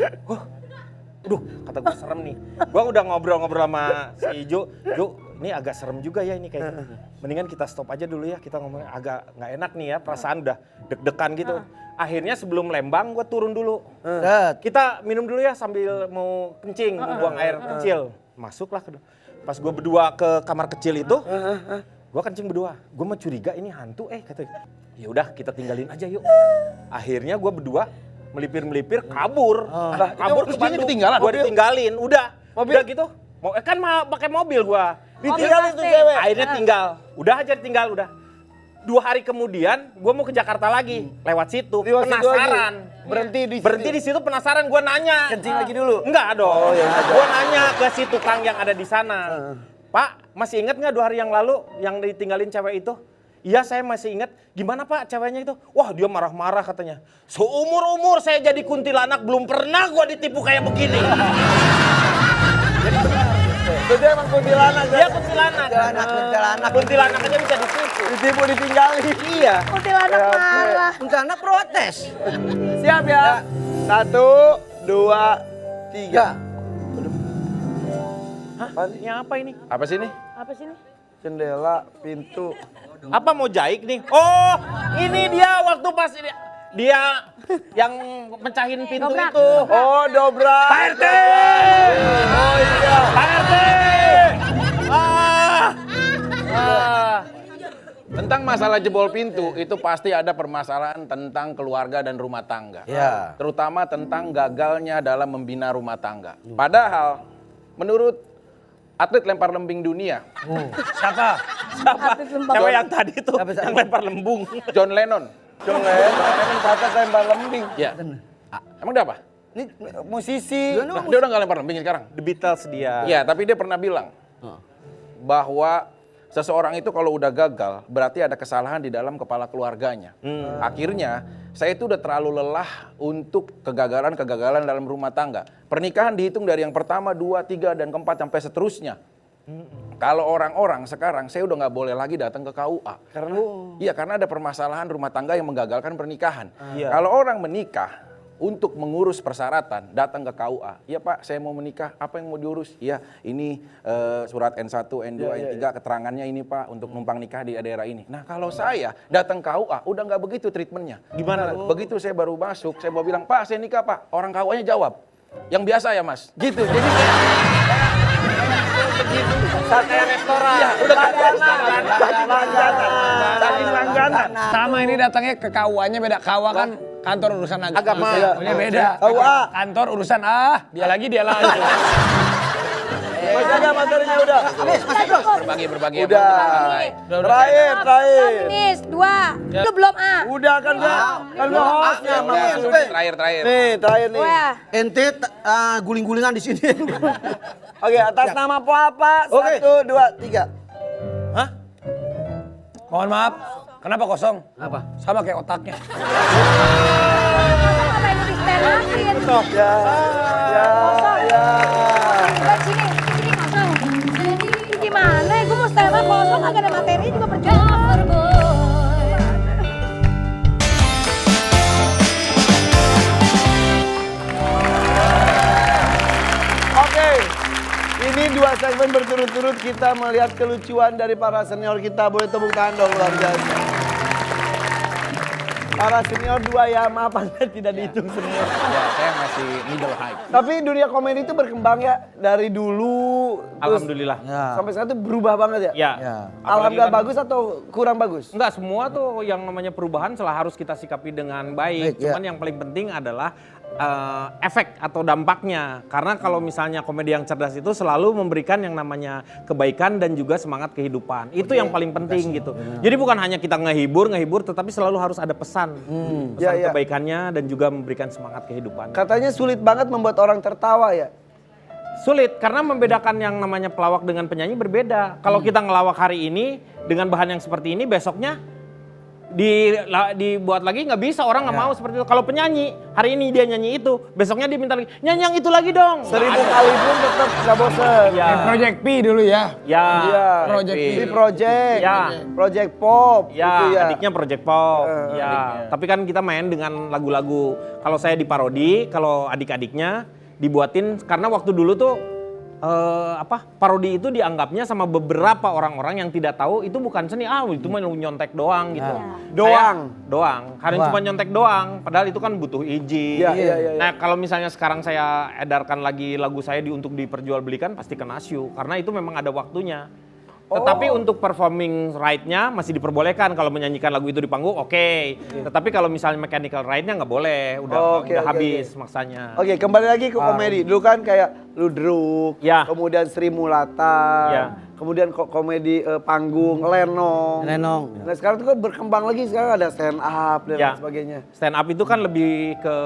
aduh, kata gue serem nih. Gue udah ngobrol-ngobrol sama si Jo, ini agak serem juga ya ini kayaknya. Mendingan kita stop aja dulu ya, kita ngomongnya agak nggak enak nih ya, perasaan udah deg-degan gitu. Akhirnya sebelum Lembang gue turun dulu. Kita minum dulu ya sambil mau kencing, buang air kecil. Masuklah, pas gue berdua ke kamar kecil itu, gue kencing berdua. Gue mah curiga ini hantu, katanya. Ya udah kita tinggalin aja yuk. Akhirnya gue berdua melipir kabur. Kabur ke Bandung. Gue ditinggalin, udah gitu. Kan pakai mobil gue. Ditinggalin tuh cewek. Akhirnya tinggal. Udah aja tinggal, udah. 2 hari kemudian gue mau ke Jakarta lagi. Lewat situ, penasaran. Berhenti di situ penasaran, gue nanya. Kencing lagi dulu. Enggak dong. Gue nanya ke si tukang yang ada di sana. Pak, masih ingat nggak 2 hari yang lalu yang ditinggalin cewek itu? Iya, saya masih ingat. Gimana Pak ceweknya itu? Wah, dia marah-marah katanya. Seumur-umur saya jadi kuntilanak belum pernah gua ditipu kayak begini. Itu emang kuntilanak. Dia kuntilanak. Kuntilanak aja bisa ditipu. Ditipu ditinggalin. Iya. Kuntilanak marah. Kuntilanak protes. Siap ya. 1, 2, 3. Hah? Ini apa ini? Apa sih ini? Apa sih ini? Jendela, pintu. Apa mau jaik nih? Oh, ini dia waktu pas dia yang mecahin pintu Dobrak. itu. Oh, dobrak. Pak RT! Oh iya. Pak RT! Tentang masalah jebol pintu, itu pasti ada permasalahan tentang keluarga dan rumah tangga. Ya. Terutama tentang gagalnya dalam membina rumah tangga. Padahal, menurut atlet lempar lembing dunia. Siapa? Atlet lempar. Cewek yang tadi tuh, yang lempar lembung. John Lennon. John Lennon kata lempar lembing. Ya. Emang dia apa? Ini musisi. Nah, dia udah nggak lempar lembing sekarang. The Beatles dia. Iya, tapi dia pernah bilang bahwa seseorang itu kalau udah gagal, berarti ada kesalahan di dalam kepala keluarganya. Akhirnya, saya itu udah terlalu lelah untuk kegagalan-kegagalan dalam rumah tangga. Pernikahan dihitung dari yang pertama, 2, 3, dan keempat, sampai seterusnya. Kalau orang-orang sekarang, saya udah nggak boleh lagi datang ke KUA. Karena? Iya, karena ada permasalahan rumah tangga yang menggagalkan pernikahan. Iya. Kalau orang menikah, untuk mengurus persyaratan, datang ke KUA. Iya Pak, saya mau menikah, apa yang mau diurus? Iya, ini surat N1, N2, N3, keterangannya ini Pak, untuk numpang nikah di daerah ini. Nah kalau saya datang KUA, udah nggak begitu treatmentnya. Gimana? Begitu saya baru masuk, saya mau bilang, Pak saya nikah Pak. Orang KUA-nya jawab, yang biasa ya Mas. Gitu, jadi Sate restoran. ya, udah Saking langganan. Sama ini datangnya ke KUA-nya beda. KUA kan kantor urusan Agama. Ini beda. KUA. Kantor urusan dia lagi. Mas Jaga materinya udah. berbagi. Udah. Terakhir. Finish, 2. Lu belum A. Udah kan kan gua hostnya Mas. Terakhir. Nih, terakhir nih. Wah. Ente guling-gulingan di sini. Oke, atas nama apa? Oke. 1, 2, 3. Mohon maaf. Kenapa kosong? Apa? Sama kayak otaknya. Apa yang di stand up-in? Ya. Sini kosong. Gimana? Gue mau stand up kosong, kagak ada materi juga percuma. Oke. Ini 2 segmen berturut-turut kita melihat kelucuan dari para senior kita. Boleh tepuk tangan dong luar biasa. Para senior 2 ya, maaf Anda tidak dihitung senior. Ya, saya masih middle height. Tapi dunia komedi itu berkembang ya dari dulu. terus Alhamdulillah. Sampai sekarang tuh berubah banget ya. Ya. Alhamdulillah Apalagi kan- bagus atau kurang bagus? Enggak, semua tuh yang namanya perubahan harus kita sikapi dengan baik. Cuman yang paling penting adalah efek atau dampaknya. Karena kalau misalnya komedi yang cerdas itu selalu memberikan yang namanya kebaikan dan juga semangat kehidupan. Itu yang paling penting gitu. Jadi bukan hanya kita ngehibur, tetapi selalu harus ada pesan. Pesan kebaikannya dan juga memberikan semangat kehidupan. Katanya sulit banget membuat orang tertawa ya. Sulit karena membedakan yang namanya pelawak dengan penyanyi berbeda. Kalau kita ngelawak hari ini dengan bahan yang seperti ini, besoknya dibuat lagi nggak bisa, orang nggak mau seperti itu. Kalau penyanyi hari ini dia nyanyi itu, besoknya dia minta lagi nyanyi yang itu lagi dong. 1000 kali pun tetap nggak bosen. Ya. Project P dulu ya. Ya. Iya. Project P. Di project. Ya. Project pop. Ya, gitu ya. adiknya Project Pop. Ya, tapi kan kita main dengan lagu-lagu. Kalau saya diparodi, kalau adik-adiknya dibuatin karena waktu dulu tuh parodi itu dianggapnya sama beberapa orang-orang yang tidak tahu itu bukan seni, itu mah nyontek doang gitu. Doang. Karena cuma nyontek doang, padahal itu kan butuh izin. Iya. Nah, kalau misalnya sekarang saya edarkan lagi lagu saya untuk diperjualbelikan pasti kena syu karena itu memang ada waktunya. Tetapi untuk performing right-nya masih diperbolehkan kalau menyanyikan lagu itu di panggung, oke. Tetapi kalau misalnya mechanical right-nya nggak boleh, udah habis maksanya. Oke, kembali lagi ke komedi. Dulu kan kayak Ludruk, Ya. kemudian Sri Mulata, Ya. kemudian komedi panggung, Lenong. Nah sekarang tuh kan berkembang lagi, sekarang ada stand up dan lain sebagainya. Stand up itu kan lebih ke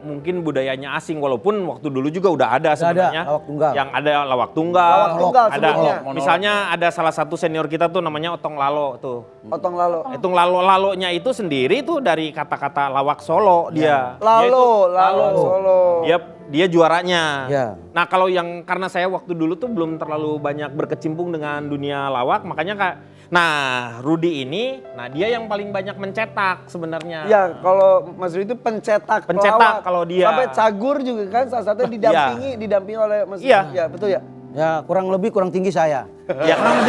mungkin budayanya asing, walaupun waktu dulu juga udah ada sebenarnya. lawak tunggal. Yang ada lawak tunggal. Lawak tunggal ada sebelumnya. misalnya ada salah satu senior kita tuh namanya Otong Lalo tuh. Otong Lalo. Itu lalonya itu sendiri tuh dari kata-kata lawak Solo dia. Lalo Solo. Dia juaranya. Ya. Nah kalau yang karena saya waktu dulu tuh belum terlalu banyak berkecimpung dengan dunia lawak, makanya Rudy ini, dia yang paling banyak mencetak sebenarnya. Ya, kalau Mas Rudy itu pencetak pelawak. Kalau dia. Sampai Cagur juga kan salah satunya didampingi oleh Mas Rudy. Iya. Ya, betul ya? Ya kurang tinggi saya. Ya Kurang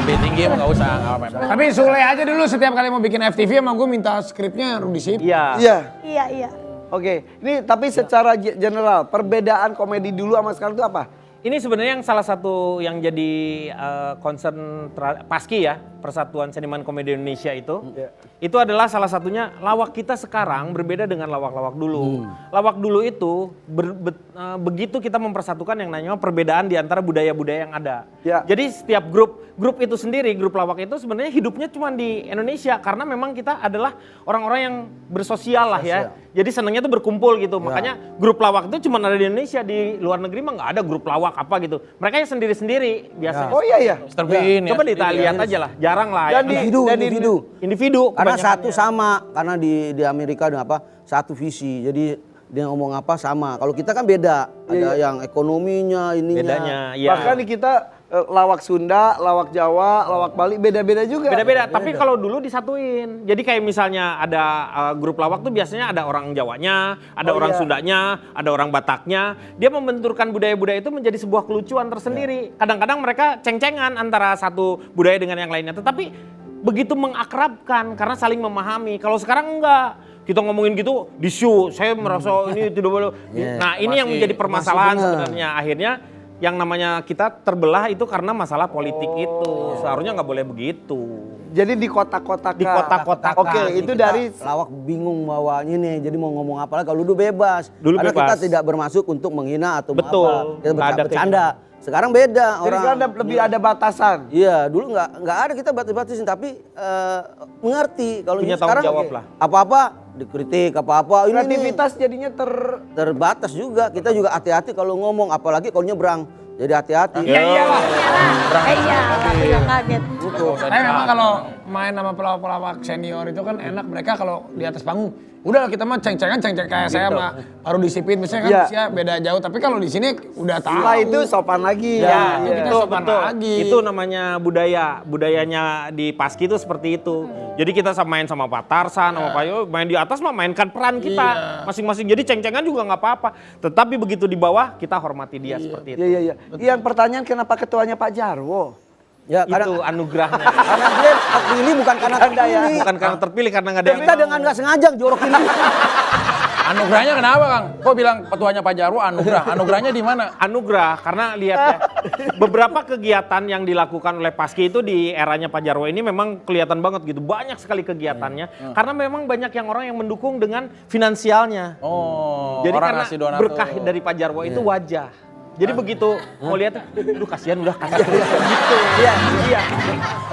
Lebih tinggi nggak usah. Tapi Sule aja dulu setiap kali mau bikin FTV emang gue minta skripnya Rudy Sip. Iya. Iya. Oke, ini tapi secara general, perbedaan komedi dulu sama sekarang itu apa? Ini sebenarnya yang salah satu yang jadi concern Paski ya. Persatuan Seniman Komedi Indonesia itu adalah salah satunya lawak kita sekarang berbeda dengan lawak-lawak dulu. Lawak dulu itu begitu kita mempersatukan yang namanya perbedaan di antara budaya-budaya yang ada. Ya. Jadi setiap grup itu sendiri, grup lawak itu sebenarnya hidupnya cuma di Indonesia karena memang kita adalah orang-orang yang bersosial lah ya. Jadi senangnya tuh berkumpul gitu. Makanya grup lawak itu cuma ada di Indonesia, di luar negeri mah nggak ada grup lawak apa gitu. Mereka yang sendiri-sendiri biasanya. Oh iya. Mr. Bean ya. Coba lihat aja lah, jarang lah. Dan individu. Karena kebanyakannya. satu sama, karena di Amerika ada apa? Satu visi. Jadi dia ngomong apa sama. Kalau kita kan beda. Ada yang ekonominya, ininya. Bedanya, ya. Bahkan di kita lawak Sunda, lawak Jawa, lawak Bali beda-beda juga. Beda-beda, tapi kalau dulu disatuin. Jadi kayak misalnya ada grup lawak tuh biasanya ada orang Jawanya, ada orang Sundanya, ada orang Bataknya. Dia membenturkan budaya-budaya itu menjadi sebuah kelucuan tersendiri. Kadang-kadang mereka ceng-cengan antara satu budaya dengan yang lainnya. Tetapi begitu mengakrabkan karena saling memahami. Kalau sekarang enggak. Kita ngomongin gitu di show, saya merasa ini tidak boleh. Nah ini yang menjadi permasalahan sebenarnya. Akhirnya yang namanya kita terbelah itu karena masalah politik itu. Seharusnya nggak boleh begitu. Jadi di kotak-kotak. Di kotak-kotak. Oke, itu dari Lawak bingung bawa ini, jadi mau ngomong apa lagi. Kalau dulu bebas. Dulu Karena bebas. kita tidak bermaksud untuk menghina atau Betul. apa. Kita Nggak ada bercanda. Sekarang beda Jadi orang. kan lebih ada batasan. Iya, dulu nggak ada kita batas-batasin, tapi mengerti. Kalau Punya ini tanggung sekarang jawab lah. apa-apa dikritik, apa-apa ini nih. Kreativitas jadinya Terbatas juga. Kita juga hati-hati kalau ngomong, apalagi kalau nyebrang. Jadi hati-hati. Iya, aku kaget. Tapi memang kalau main sama pelawak-pelawak senior itu kan enak, mereka kalau di atas panggung udah kita mah ceng kayak saya mah baru disipin, misalnya kan usia beda jauh, tapi kalau di sini udah tahu. setelah itu sopan lagi. Ya, kita itu sopan betul. lagi. Itu namanya budayanya di Paski itu seperti itu. Jadi kita main sama Pak Tarsan, sama Pak Yo, main di atas mah mainkan peran kita masing-masing. Jadi ceng-cengan juga nggak apa-apa. Tetapi begitu di bawah kita hormati dia seperti itu. Iya. Yang pertanyaan kenapa ketuanya Pak Jarwo? Ya, Itu anugerahnya. karena dia terpilih bukan karena terpilih. Bukan karena terpilih, karena nggak ada yang Kita dengan nggak sengaja jorokin dia. Anugerahnya kenapa, Kang? Kok bilang ketuanya Pak Jarwo anugerah? Anugerahnya di mana? anugerah karena lihat ya beberapa kegiatan yang dilakukan oleh Paski itu di eranya Pak Jarwo ini memang kelihatan banget gitu, banyak sekali kegiatannya karena memang banyak yang orang yang mendukung dengan finansialnya. Jadi orang karena ngasih donatur. berkah dari Pak Jarwo itu wajah. Jadi begitu mau lihat, aduh kasihan udah kasihan gitu. Iya.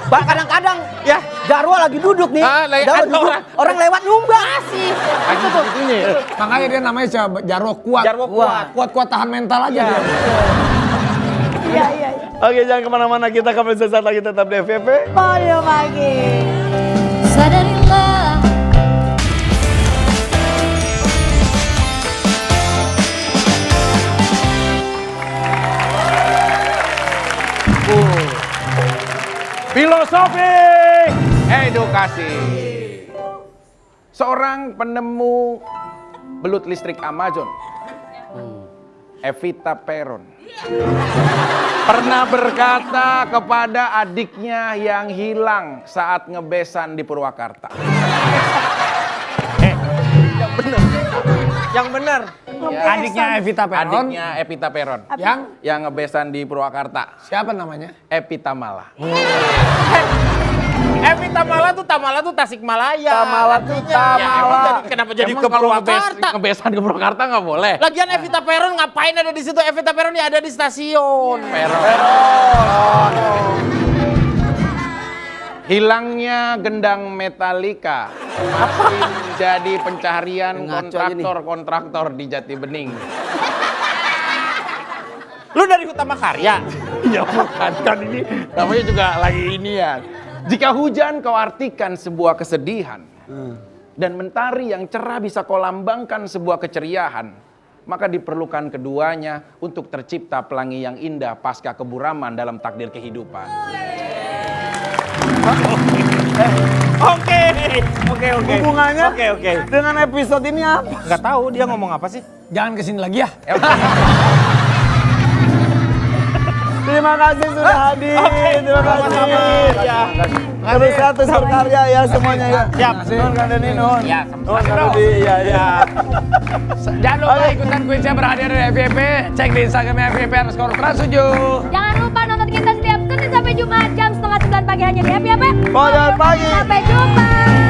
Bah, kadang-kadang ya Jarwo lagi duduk nih. Jarwo duduk, orang lewat nyumbang sih. Makanya dia namanya Jarwo kuat. Jarwo kuat. Kuat tahan mental aja dia. Iya. Oke, jangan kemana-mana, kita kembali sesaat lagi tetap di FVP. Polio pagi. Sadarilah. Filosofi edukasi. Seorang penemu belut listrik Amazon, Evita Peron, pernah berkata kepada adiknya yang hilang saat ngebesan di Purwakarta. Yang benar. Adiknya Evita Peron. Adiknya Evita Peron yang ngebesan di Purwakarta. Siapa namanya? Evita Mala. Evita Mala tuh Tasikmalaya. Tamala tuh Tamala. Kenapa jadi Emang ke kalau Purwakarta? ngebesan ke Purwakarta nggak boleh. Lagian Evita Peron ngapain ada di situ? Evita Peron ya ada di stasiun. Hilangnya gendang Metallica masih menjadi pencarian kontraktor-kontraktor di Jati Bening. Lu dari Utama Karya? Ya bukan, kan ini namanya juga lagi ini ya. Jika hujan kau artikan sebuah kesedihan dan mentari yang cerah bisa kau lambangkan sebuah keceriaan, maka diperlukan keduanya untuk tercipta pelangi yang indah pasca keburaman dalam takdir kehidupan. Oke. Hubungannya Oke. dengan episode ini apa? Nggak tahu dia ngomong apa sih? Jangan kesini lagi ya. Terima kasih sudah hadir. Terima kasih. Ya. Terus satu berkarya ya semuanya ya. Siap. Nun Kandeni Nun. Ya, Nun Kandeni. Iya. Jangan lupa ikutan kuisnya berhadiah dari FVP. Cek di Instagramnya FVP_Trans7. Jangan lupa nonton kita setiap Senin sampai Jumat jam 7:30 Fajar Pagi hanya di Happy apa? Fajar Pagi. Sampai jumpa.